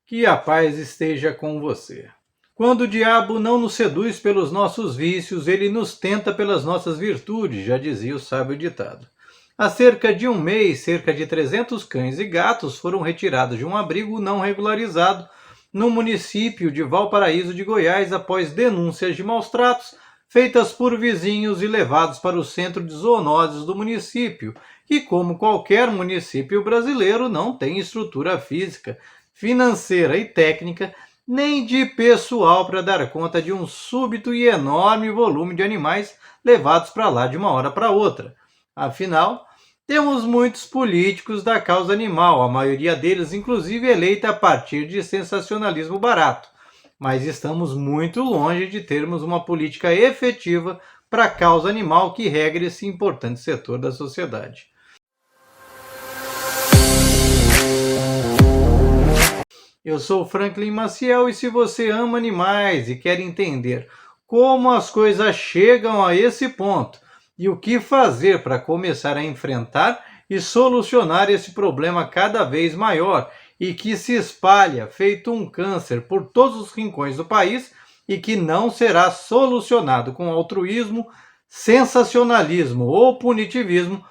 Que a paz esteja com você. Quando o diabo não nos seduz pelos nossos vícios, ele nos tenta pelas nossas virtudes, já dizia o sábio ditado. Há cerca de um mês, cerca de 300 cães e gatos foram retirados de um abrigo não regularizado no município de Valparaíso de Goiás após denúncias de maus-tratos feitas por vizinhos e levados para o centro de zoonoses do município, que, como qualquer município brasileiro, não tem estrutura física, financeira e técnica, nem de pessoal para dar conta de um súbito e enorme volume de animais levados para lá de uma hora para outra. Afinal, temos muitos políticos da causa animal, a maioria deles inclusive eleita a partir de sensacionalismo barato. Mas estamos muito longe de termos uma política efetiva para a causa animal que regra esse importante setor da sociedade. Eu sou Franklin Maciel e se você ama animais e quer entender como as coisas chegam a esse ponto e o que fazer para começar a enfrentar e solucionar esse problema cada vez maior e que se espalha feito um câncer por todos os rincões do país e que não será solucionado com altruísmo, sensacionalismo ou punitivismo,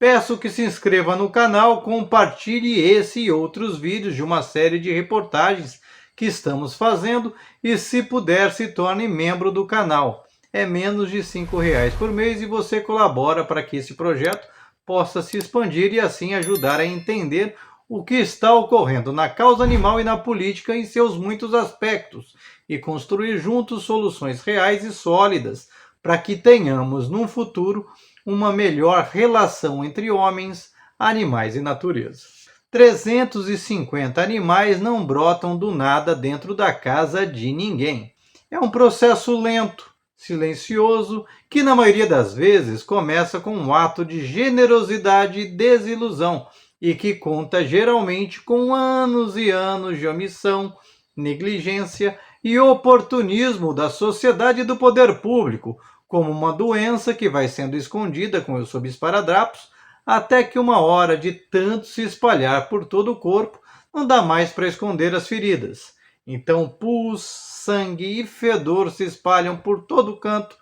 peço que se inscreva no canal, compartilhe esse e outros vídeos de uma série de reportagens que estamos fazendo e, se puder, se torne membro do canal. É menos de R$ 5 por mês e você colabora para que esse projeto possa se expandir e assim ajudar a entender o que está ocorrendo na causa animal e na política em seus muitos aspectos e construir juntos soluções reais e sólidas para que tenhamos, num futuro, uma melhor relação entre homens, animais e natureza. 350 animais não brotam do nada dentro da casa de ninguém. É um processo lento, silencioso, que na maioria das vezes começa com um ato de generosidade e desilusão e que conta geralmente com anos e anos de omissão, negligência e oportunismo da sociedade e do poder público, como uma doença que vai sendo escondida sob esparadrapos, até que uma hora de tanto se espalhar por todo o corpo, não dá mais para esconder as feridas. Então pus, sangue e fedor se espalham por todo canto,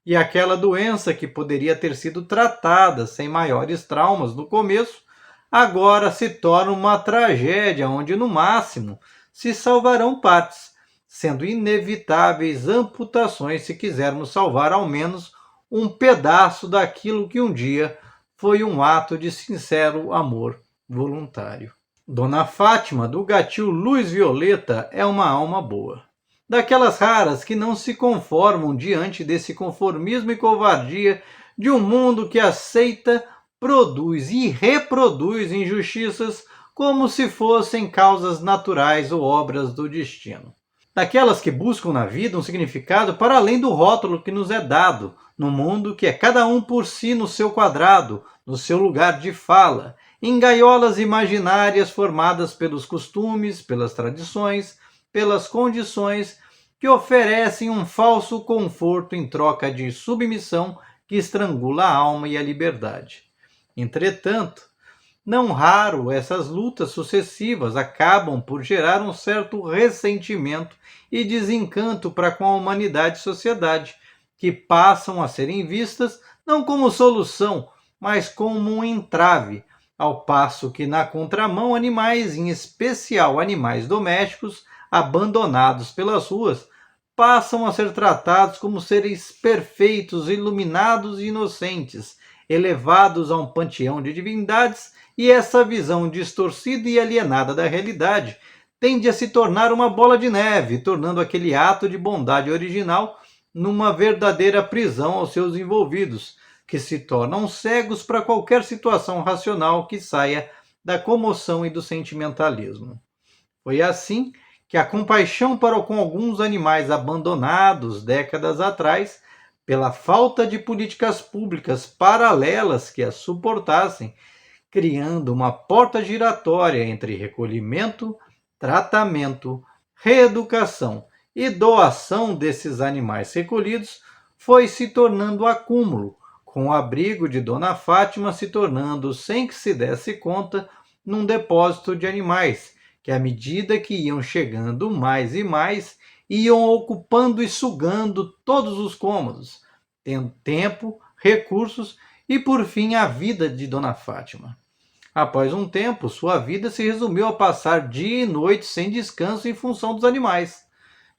e aquela doença que poderia ter sido tratada sem maiores traumas no começo, agora se torna uma tragédia onde, no máximo, se salvarão partes, sendo inevitáveis amputações se quisermos salvar ao menos um pedaço daquilo que um dia foi um ato de sincero amor voluntário. Dona Fátima, do gatil Luz Violeta, é uma alma boa. Daquelas raras que não se conformam diante desse conformismo e covardia de um mundo que aceita, produz e reproduz injustiças como se fossem causas naturais ou obras do destino. Daquelas que buscam na vida um significado para além do rótulo que nos é dado, no mundo que é cada um por si no seu quadrado, no seu lugar de fala, em gaiolas imaginárias formadas pelos costumes, pelas tradições, pelas condições, que oferecem um falso conforto em troca de submissão que estrangula a alma e a liberdade. Entretanto, não raro, essas lutas sucessivas acabam por gerar um certo ressentimento e desencanto para com a humanidade e sociedade, que passam a serem vistas não como solução, mas como um entrave, ao passo que, na contramão, animais, em especial animais domésticos, abandonados pelas ruas, passam a ser tratados como seres perfeitos, iluminados e inocentes, elevados a um panteão de divindades, e essa visão distorcida e alienada da realidade tende a se tornar uma bola de neve, tornando aquele ato de bondade original numa verdadeira prisão aos seus envolvidos, que se tornam cegos para qualquer situação racional que saia da comoção e do sentimentalismo. Foi assim que a compaixão para com alguns animais abandonados décadas atrás, pela falta de políticas públicas paralelas que as suportassem, criando uma porta giratória entre recolhimento, tratamento, reeducação e doação desses animais recolhidos, foi se tornando acúmulo, com o abrigo de Dona Fátima se tornando, sem que se desse conta, num depósito de animais, que à medida que iam chegando mais e mais, iam ocupando e sugando todos os cômodos, tendo tempo, recursos e, por fim, a vida de Dona Fátima. Após um tempo, sua vida se resumiu a passar dia e noite sem descanso em função dos animais.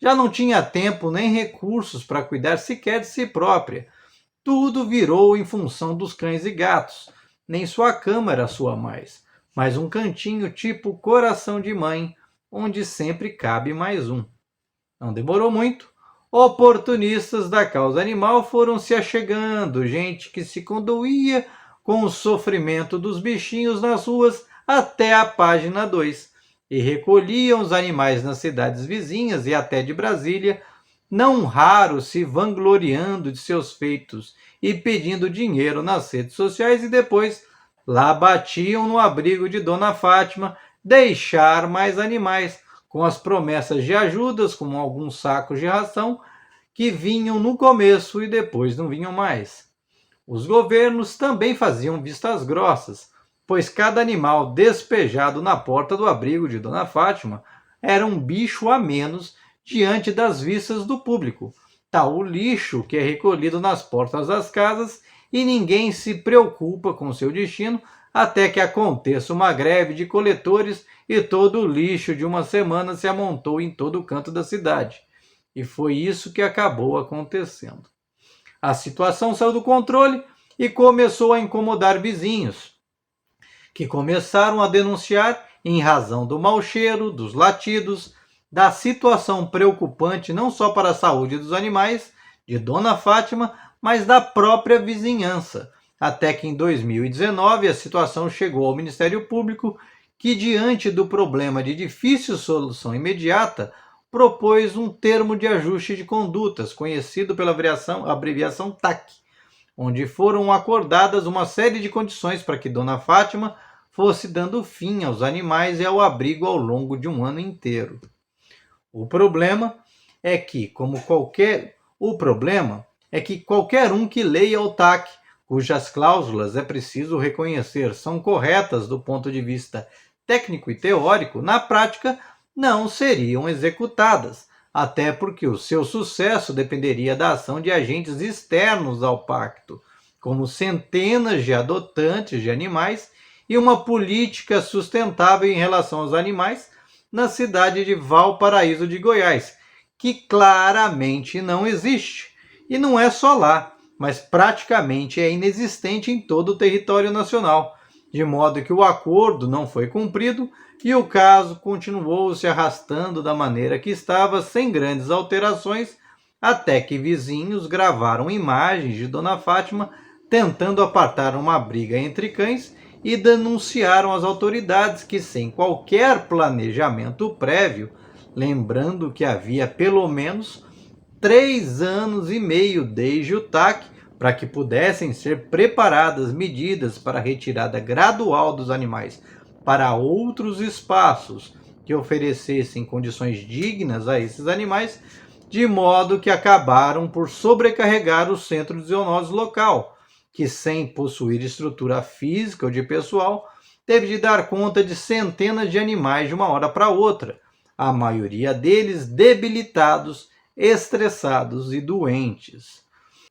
Já não tinha tempo nem recursos para cuidar sequer de si própria. Tudo virou em função dos cães e gatos. Nem sua cama era sua mais, mas um cantinho tipo coração de mãe, onde sempre cabe mais um. Não demorou muito. Oportunistas da causa animal foram se achegando, gente que se condoía com o sofrimento dos bichinhos nas ruas até a página 2 e recolhiam os animais nas cidades vizinhas e até de Brasília, não raro se vangloriando de seus feitos e pedindo dinheiro nas redes sociais e depois lá batiam no abrigo de Dona Fátima deixar mais animais, com as promessas de ajudas, como alguns sacos de ração, que vinham no começo e depois não vinham mais. Os governos também faziam vistas grossas, pois cada animal despejado na porta do abrigo de Dona Fátima era um bicho a menos diante das vistas do público, tal o lixo que é recolhido nas portas das casas e ninguém se preocupa com seu destino até que aconteça uma greve de coletores e todo o lixo de uma semana se amontou em todo o canto da cidade. E foi isso que acabou acontecendo. A situação saiu do controle e começou a incomodar vizinhos, que começaram a denunciar em razão do mau cheiro, dos latidos, da situação preocupante não só para a saúde dos animais, de Dona Fátima, mas da própria vizinhança. Até que em 2019 a situação chegou ao Ministério Público, que, diante do problema de difícil solução imediata, propôs um termo de ajuste de condutas, conhecido pela abreviação TAC, onde foram acordadas uma série de condições para que Dona Fátima fosse dando fim aos animais e ao abrigo ao longo de um ano inteiro. O problema é que qualquer um que leia o TAC, cujas cláusulas é preciso reconhecer são corretas do ponto de vista técnico e teórico, na prática não seriam executadas, até porque o seu sucesso dependeria da ação de agentes externos ao pacto, como centenas de adotantes de animais e uma política sustentável em relação aos animais na cidade de Valparaíso de Goiás, que claramente não existe. E não é só lá, mas praticamente é inexistente em todo o território nacional, de modo que o acordo não foi cumprido e o caso continuou se arrastando da maneira que estava, sem grandes alterações, até que vizinhos gravaram imagens de Dona Fátima tentando apartar uma briga entre cães e denunciaram às autoridades que, sem qualquer planejamento prévio, lembrando que havia pelo menos 3 anos e meio desde o TAC para que pudessem ser preparadas medidas para a retirada gradual dos animais para outros espaços que oferecessem condições dignas a esses animais, de modo que acabaram por sobrecarregar o centro de zoonose local, que, sem possuir estrutura física ou de pessoal, teve de dar conta de centenas de animais de uma hora para outra, a maioria deles debilitados, estressados e doentes.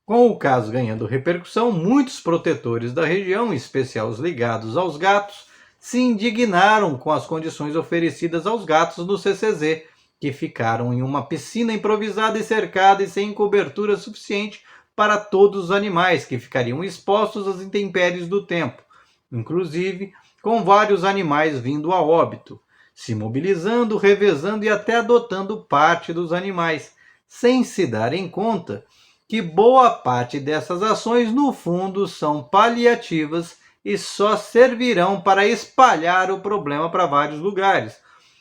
Com o caso ganhando repercussão, muitos protetores da região, em especial os ligados aos gatos, se indignaram com as condições oferecidas aos gatos no CCZ, que ficaram em uma piscina improvisada e cercada e sem cobertura suficiente para todos os animais, que ficariam expostos às intempéries do tempo, inclusive com vários animais vindo a óbito, se mobilizando, revezando e até adotando parte dos animais, sem se darem conta que boa parte dessas ações, no fundo, são paliativas e só servirão para espalhar o problema para vários lugares,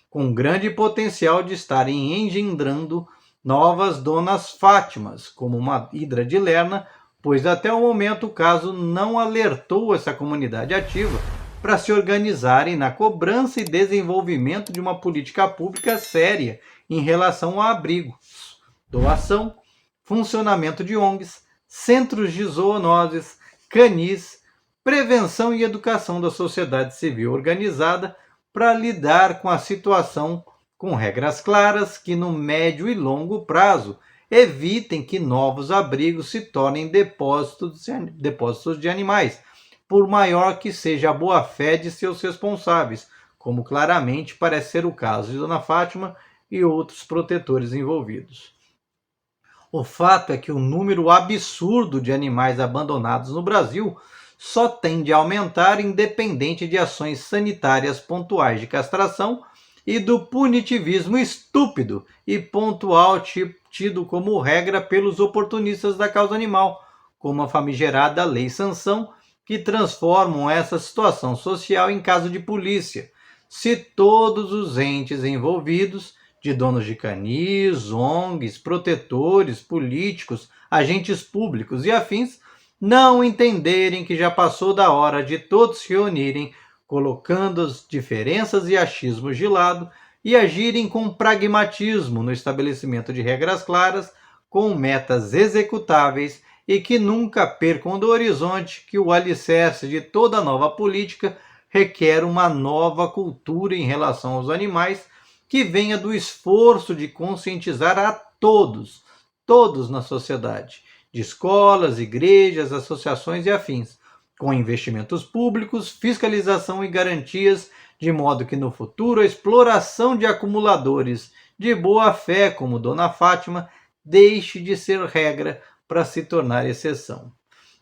com grande potencial de estarem engendrando novas Donas Fátimas, como uma hidra de Lerna, pois até o momento o caso não alertou essa comunidade ativa para se organizarem na cobrança e desenvolvimento de uma política pública séria em relação a abrigos, doação, funcionamento de ONGs, centros de zoonoses, canis, prevenção e educação da sociedade civil organizada, para lidar com a situação com regras claras que no médio e longo prazo evitem que novos abrigos se tornem depósitos de animais, por maior que seja a boa-fé de seus responsáveis, como claramente parece ser o caso de Dona Fátima e outros protetores envolvidos. O fato é que o número absurdo de animais abandonados no Brasil só tende a aumentar independente de ações sanitárias pontuais de castração e do punitivismo estúpido e pontual tido como regra pelos oportunistas da causa animal, como a famigerada Lei Sanção, que transformam essa situação social em caso de polícia, se todos os entes envolvidos, de donos de canis, ONGs, protetores, políticos, agentes públicos e afins, não entenderem que já passou da hora de todos se reunirem, colocando as diferenças e achismos de lado e agirem com pragmatismo no estabelecimento de regras claras, com metas executáveis e que nunca percam do horizonte que o alicerce de toda nova política requer uma nova cultura em relação aos animais que venha do esforço de conscientizar a todos na sociedade, de escolas, igrejas, associações e afins, com investimentos públicos, fiscalização e garantias, de modo que no futuro a exploração de acumuladores de boa fé, como Dona Fátima, deixe de ser regra para se tornar exceção.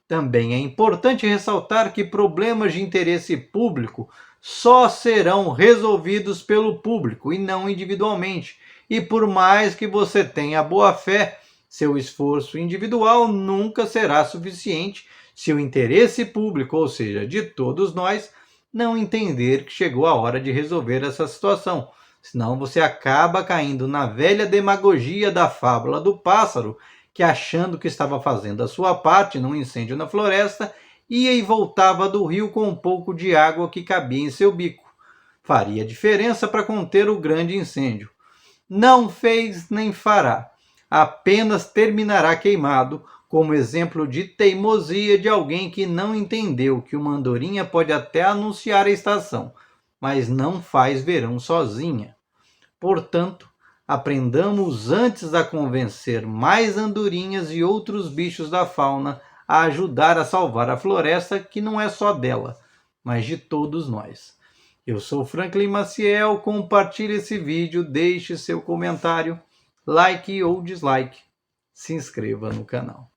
Também é importante ressaltar que problemas de interesse público só serão resolvidos pelo público e não individualmente. E por mais que você tenha boa fé, seu esforço individual nunca será suficiente se o interesse público, ou seja, de todos nós, não entender que chegou a hora de resolver essa situação. Senão você acaba caindo na velha demagogia da fábula do pássaro, que achando que estava fazendo a sua parte num incêndio na floresta, ia e voltava do rio com um pouco de água que cabia em seu bico. Faria diferença para conter o grande incêndio. Não fez nem fará. Apenas terminará queimado, como exemplo de teimosia de alguém que não entendeu que uma andorinha pode até anunciar a estação, mas não faz verão sozinha. Portanto, aprendamos antes a convencer mais andorinhas e outros bichos da fauna a ajudar a salvar a floresta, que não é só dela, mas de todos nós. Eu sou Franklin Maciel, compartilhe esse vídeo, deixe seu comentário, like ou dislike, se inscreva no canal.